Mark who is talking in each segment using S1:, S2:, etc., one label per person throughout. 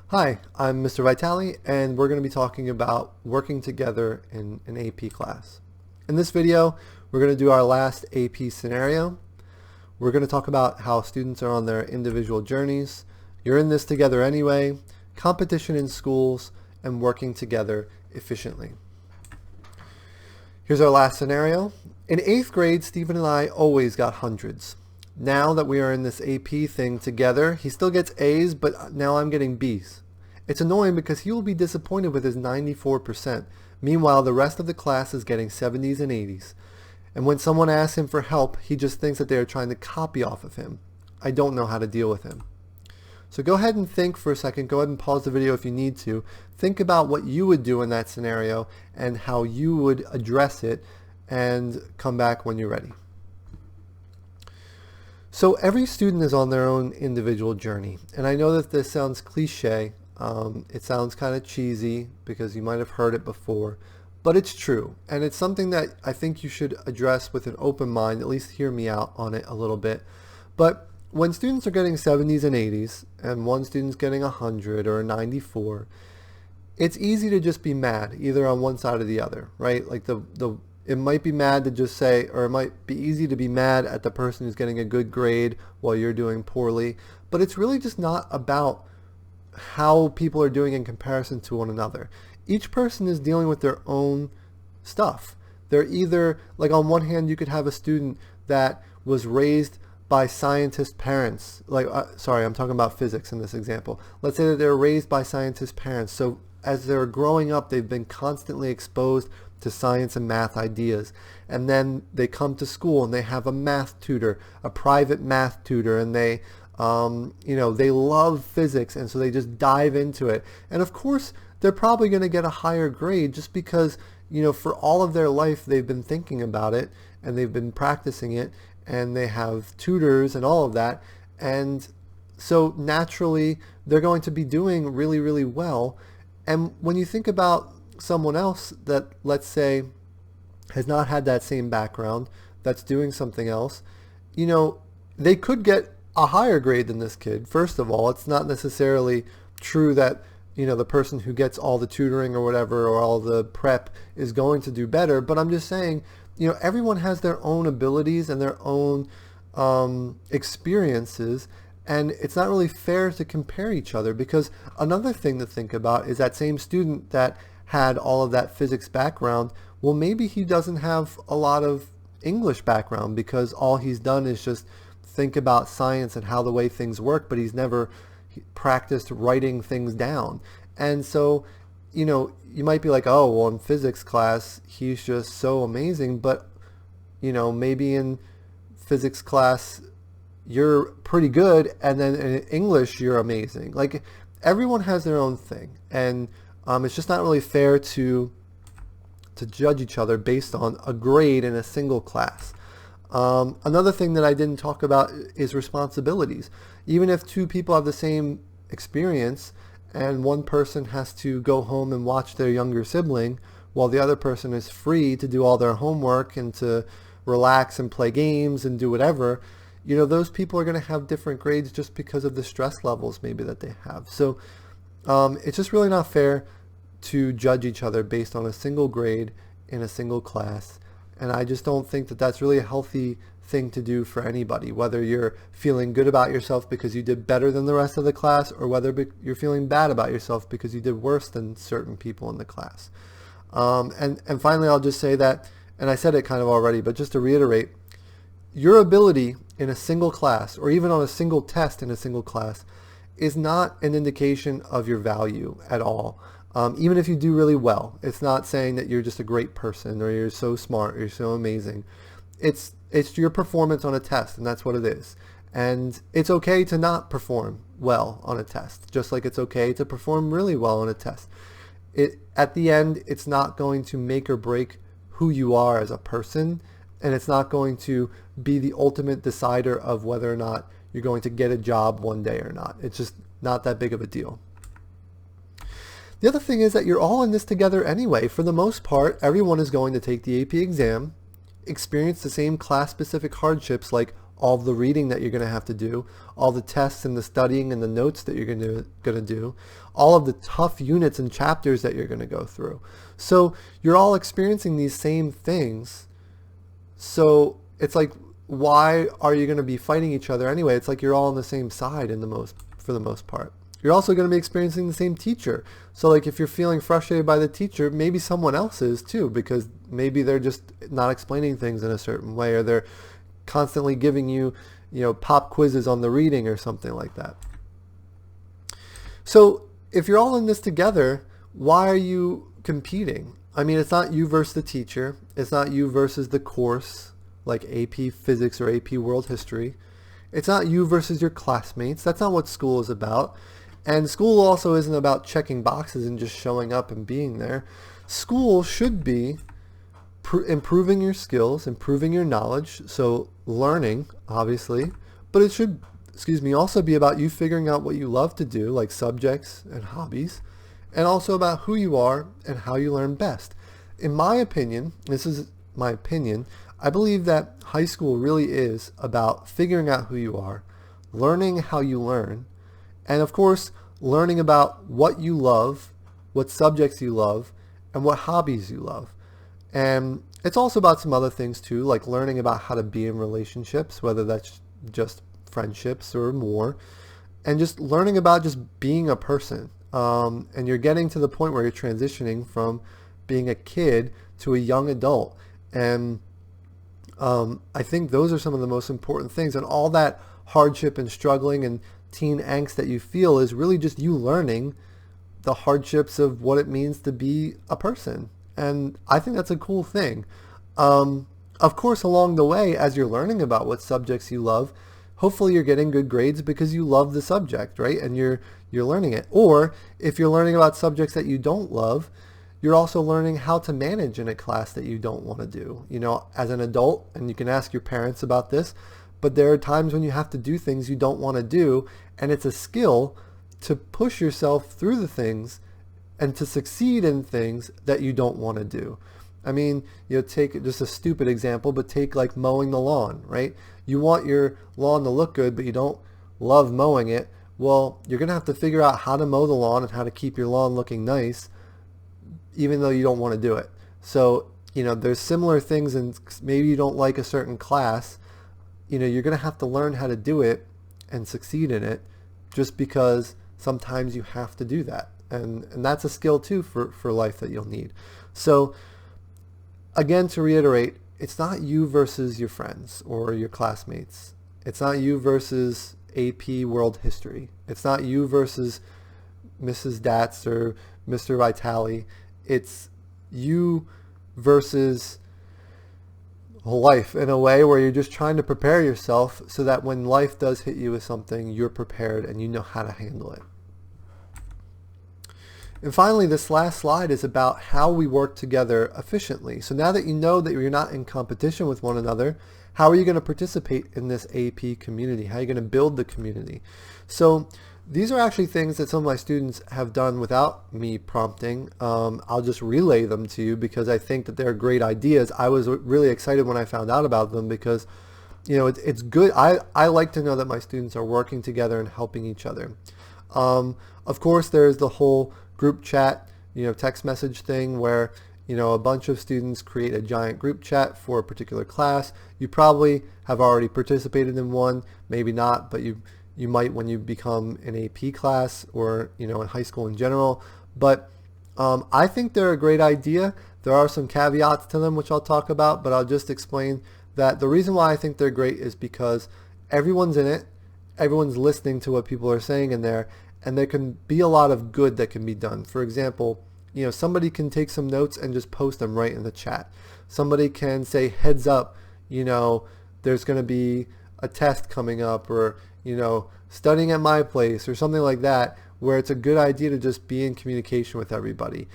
S1: Hi, I'm Mr. Vitale, and we're going to be talking about working together in an AP class. In this video, we're going to do our last AP scenario. We're going to talk about how students are on their individual journeys. You're in this together anyway, competition in schools, and working together efficiently. Here's our last scenario. In 8th grade, Stephen and I always got hundreds. Now that we are in this AP thing together, he still gets A's, but now I'm getting B's. It's annoying because he will be disappointed with his 94%. Meanwhile, the rest of the class is getting 70s and 80s. And when someone asks him for help, he just thinks that they are trying to copy off of him. I don't know how to deal with him. So go ahead and think for a second. Go ahead and pause the video if you need to. Think about what you would do in that scenario and how you would address it, and come back when you're ready. So every student is on their own individual journey. And I know that this sounds cliche. It sounds kind of cheesy because you might have heard it before, but it's true. And it's something that I think you should address with an open mind, at least hear me out on it a little bit. But when students are getting 70s and 80s, and one student's getting 100 or a 94, it's easy to just be mad, either on one side or the other, right? Like it might be mad to just say, or it might be easy to be mad at the person who's getting a good grade while you're doing poorly, but it's really just not about how people are doing in comparison to one another. Each person is dealing with their own stuff. They're either, like on one hand, you could have a student that was raised by scientist parents, sorry, I'm talking about physics in this example. Let's say that they're raised by scientist parents. So as they're growing up, they've been constantly exposed to science and math ideas. And then they come to school and they have a math tutor, a private math tutor, and they love physics, and so they just dive into it. And of course, they're probably going to get a higher grade just because, for all of their life, they've been thinking about it and they've been practicing it, and they have tutors and all of that. And so naturally, they're going to be doing really, really well. And when you think about someone else that, let's say, has not had that same background, that's doing something else, they could get a higher grade than this kid. First of all, it's not necessarily true that the person who gets all the tutoring or whatever, or all the prep, is going to do better. But I'm just saying, everyone has their own abilities and their own experiences, and it's not really fair to compare each other. Because another thing to think about is that same student that had all of that physics background, well, maybe he doesn't have a lot of English background because all he's done is just think about science and how the way things work, but he's never practiced writing things down. And so, you might be like, oh, well, in physics class, he's just so amazing. But, maybe in physics class, you're pretty good. And then in English, you're amazing. Like, everyone has their own thing. And it's just not really fair to judge each other based on a grade in a single class. Another thing that I didn't talk about is responsibilities. Even if two people have the same experience and one person has to go home and watch their younger sibling while the other person is free to do all their homework and to relax and play games and do whatever, those people are going to have different grades just because of the stress levels maybe that they have. So it's just really not fair to judge each other based on a single grade in a single class. And I just don't think that that's really a healthy thing to do for anybody, whether you're feeling good about yourself because you did better than the rest of the class, or whether you're feeling bad about yourself because you did worse than certain people in the class. And finally, I'll just say that, and I said it kind of already, but just to reiterate, your ability in a single class, or even on a single test in a single class, is not an indication of your value at all. Even if you do really well, it's not saying that you're just a great person or you're so smart or you're so amazing. It's your performance on a test, and that's what it is. And it's okay to not perform well on a test, just like it's okay to perform really well on a test. At the end, it's not going to make or break who you are as a person, and it's not going to be the ultimate decider of whether or not you're going to get a job one day or not. It's just not that big of a deal. The other thing is that you're all in this together anyway. For the most part, everyone is going to take the AP exam, experience the same class-specific hardships like all the reading that you're going to have to do, all the tests and the studying and the notes that you're going to do, all of the tough units and chapters that you're going to go through. So you're all experiencing these same things. So it's like, why are you going to be fighting each other anyway? It's like you're all on the same side for the most part. You're also going to be experiencing the same teacher. So like if you're feeling frustrated by the teacher, maybe someone else is too, because maybe they're just not explaining things in a certain way, or they're constantly giving you, pop quizzes on the reading or something like that. So if you're all in this together, why are you competing? I mean, it's not you versus the teacher. It's not you versus the course, like AP Physics or AP World History. It's not you versus your classmates. That's not what school is about. And school also isn't about checking boxes and just showing up and being there. School should be improving your skills, improving your knowledge, so learning, obviously, but it should, also be about you figuring out what you love to do, like subjects and hobbies, and also about who you are and how you learn best. In my opinion, this is my opinion, I believe that high school really is about figuring out who you are, learning how you learn, and of course, learning about what you love, what subjects you love, and what hobbies you love. And it's also about some other things too, like learning about how to be in relationships, whether that's just friendships or more, and just learning about just being a person. And you're getting to the point where you're transitioning from being a kid to a young adult. And I think those are some of the most important things. And all that hardship and struggling and teen angst that you feel is really just you learning the hardships of what it means to be a person. And I think that's a cool thing. Of course, along the way, as you're learning about what subjects you love, hopefully you're getting good grades because you love the subject, right? And you're learning it. Or if you're learning about subjects that you don't love, you're also learning how to manage in a class that you don't want to do. As an adult, and you can ask your parents about this, but there are times when you have to do things you don't want to do, and it's a skill to push yourself through the things and to succeed in things that you don't want to do. I mean, take just a stupid example, but take like mowing the lawn, right? You want your lawn to look good, but you don't love mowing it. Well, you're going to have to figure out how to mow the lawn and how to keep your lawn looking nice, even though you don't want to do it. So, there's similar things, and maybe you don't like a certain class. You're going to have to learn how to do it and succeed in it, just because sometimes you have to do that. And that's a skill too for life that you'll need. So again, to reiterate, it's not you versus your friends or your classmates. It's not you versus AP World History. It's not you versus Mrs. Datz or Mr. Vitale. It's you versus life, in a way where you're just trying to prepare yourself so that when life does hit you with something, you're prepared and you know how to handle it. And finally, this last slide is about how we work together efficiently. So now that you know that you're not in competition with one another, how are you going to participate in this AP community? How are you going to build the community? So these are actually things that some of my students have done without me prompting. I'll just relay them to you because I think that they're great ideas. I was really excited when I found out about them because, it's good. I like to know that my students are working together and helping each other. Of course, there's the whole group chat, text message thing where, a bunch of students create a giant group chat for a particular class. You probably have already participated in one, maybe not, but you might when you become an AP class or, in high school in general. But I think they're a great idea. There are some caveats to them, which I'll talk about, but I'll just explain that the reason why I think they're great is because everyone's in it. Everyone's listening to what people are saying in there, and there can be a lot of good that can be done. For example, somebody can take some notes and just post them right in the chat. Somebody can say, heads up, there's going to be a test coming up, or, studying at my place, or something like that, where it's a good idea to just be in communication with everybody.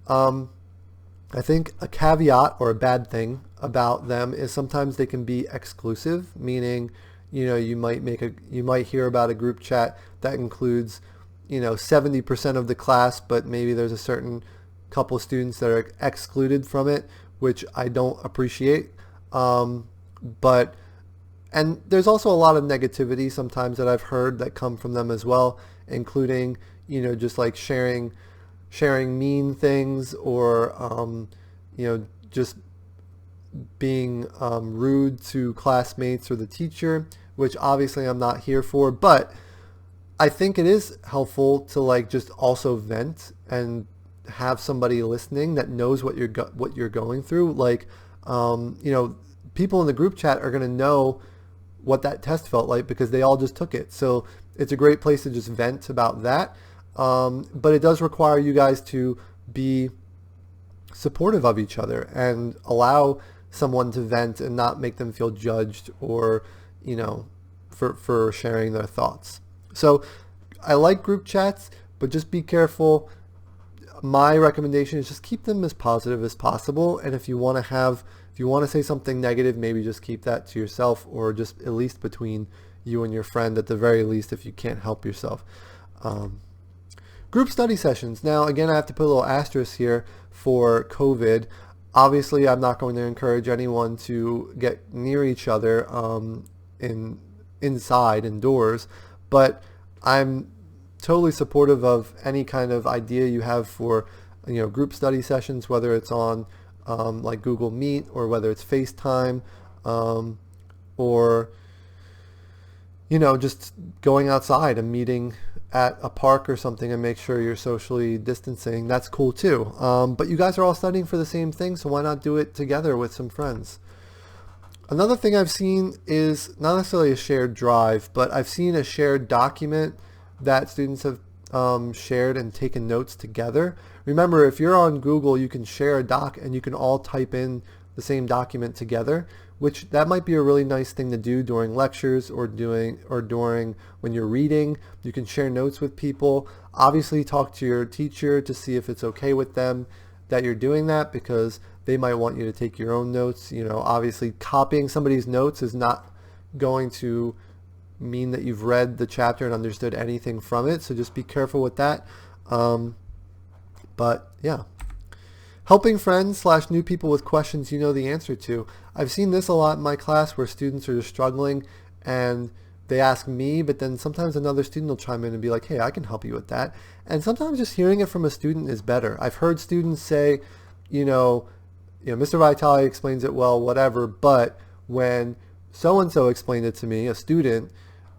S1: I think a caveat or a bad thing about them is sometimes they can be exclusive, meaning, you might hear about a group chat that includes 70% of the class, but maybe there's a certain couple students that are excluded from it, which I don't appreciate. But And there's also a lot of negativity sometimes that I've heard that come from them as well, including, just like sharing mean things, or, just being rude to classmates or the teacher, which obviously I'm not here for. But I think it is helpful to like just also vent and have somebody listening that knows what you're going through. Like, people in the group chat are going to know what that test felt like because they all just took it. So it's a great place to just vent about that. But it does require you guys to be supportive of each other and allow someone to vent and not make them feel judged or, for sharing their thoughts. So I like group chats, but just be careful. My recommendation is just keep them as positive as possible. And if you want to say something negative, maybe just keep that to yourself, or just at least between you and your friend at the very least, if you can't help yourself. Group study sessions. Now, again, I have to put a little asterisk here for COVID. Obviously, I'm not going to encourage anyone to get near each other indoors, but I'm totally supportive of any kind of idea you have for, group study sessions, whether it's on like Google Meet, or whether it's FaceTime, or, just going outside and meeting at a park or something and make sure you're socially distancing. That's cool too. But you guys are all studying for the same thing, so why not do it together with some friends? Another thing I've seen is not necessarily a shared drive, but I've seen a shared document that students have shared and taken notes together. Remember, if you're on Google, you can share a doc and you can all type in the same document together, which that might be a really nice thing to do during lectures or during when you're reading. You can share notes with people. Obviously, talk to your teacher to see if it's okay with them that you're doing that, because they might want you to take your own notes. Obviously copying somebody's notes is not going to mean that you've read the chapter and understood anything from it. So just be careful with that. But yeah. Helping friends / new people with questions you know the answer to. I've seen this a lot in my class where students are just struggling and they ask me, but then sometimes another student will chime in and be like, hey, I can help you with that. And sometimes just hearing it from a student is better. I've heard students say, Mr. Vitale explains it well, whatever, but when so-and-so explained it to me, a student,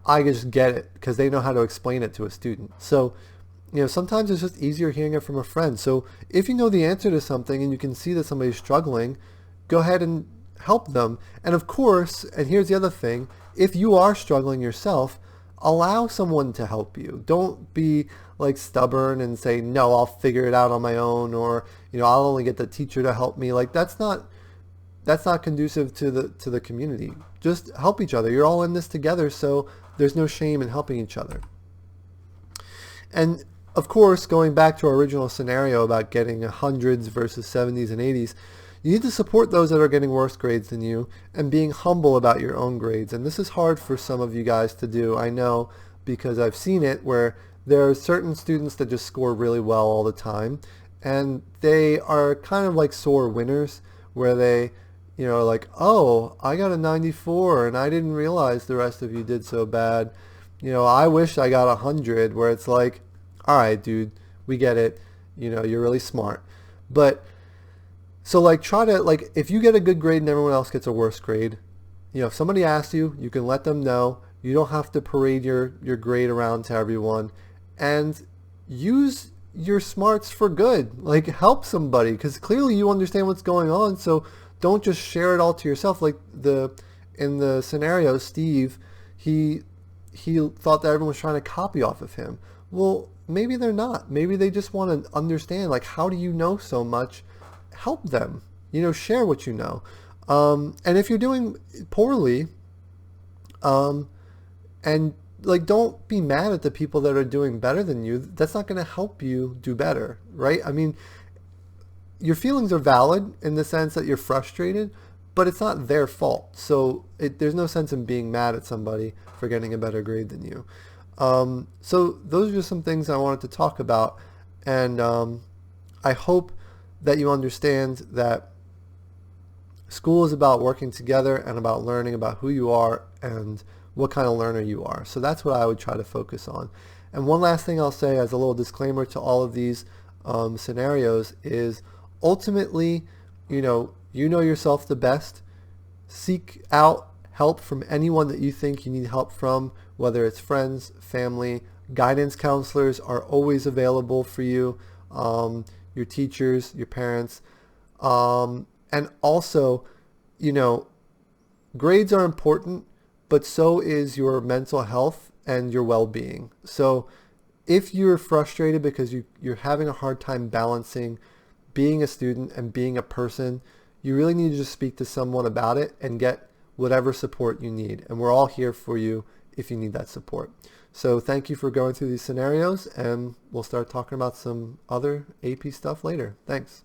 S1: I just get it because they know how to explain it to a student. So, sometimes it's just easier hearing it from a friend. So if you know the answer to something and you can see that somebody's struggling, go ahead and help them. And of course, and here's the other thing, if you are struggling yourself, allow someone to help you. Don't be like stubborn and say, no, I'll figure it out on my own, or, I'll only get the teacher to help me. Like that's not conducive to the community. Just help each other. You're all in this together, so there's no shame in helping each other. And of course, going back to our original scenario about getting hundreds versus 70s and 80s, you need to support those that are getting worse grades than you and being humble about your own grades. And this is hard for some of you guys to do, I know, because I've seen it where there are certain students that just score really well all the time, and they are kind of like sore winners where they, like, oh, I got a 94 and I didn't realize the rest of you did so bad. I wish I got 100, where it's like, all right, dude, we get it. You're really smart. But so like try to, like, if you get a good grade and everyone else gets a worse grade, if somebody asks you, you can let them know. You don't have to parade your grade around to everyone, and use your smarts for good. Like help somebody, because clearly you understand what's going on. So don't just share it all to yourself. Like in the scenario, Steve, he thought that everyone was trying to copy off of him. Well, maybe they're not. Maybe they just want to understand, like, how do you know so much? Help them. Share what you know. And if you're doing poorly, and like, don't be mad at the people that are doing better than you. That's not going to help you do better, right? I mean, your feelings are valid in the sense that you're frustrated, but it's not their fault. So there's no sense in being mad at somebody for getting a better grade than you. So those are just some things I wanted to talk about. And I hope that you understand that School is about working together and about learning about who you are and what kind of learner you are. So that's what I would try to focus on. And one last thing I'll say as a little disclaimer to all of these scenarios is ultimately, you know yourself the best. Seek out help from anyone that you think you need help from, whether it's friends, family. Guidance counselors are always available for you, your teachers, your parents. And also, grades are important, but so is your mental health and your well-being. So if you're frustrated because you're having a hard time balancing being a student and being a person, you really need to just speak to someone about it and get whatever support you need. And we're all here for you if you need that support. So thank you for going through these scenarios, and we'll start talking about some other AP stuff later. Thanks.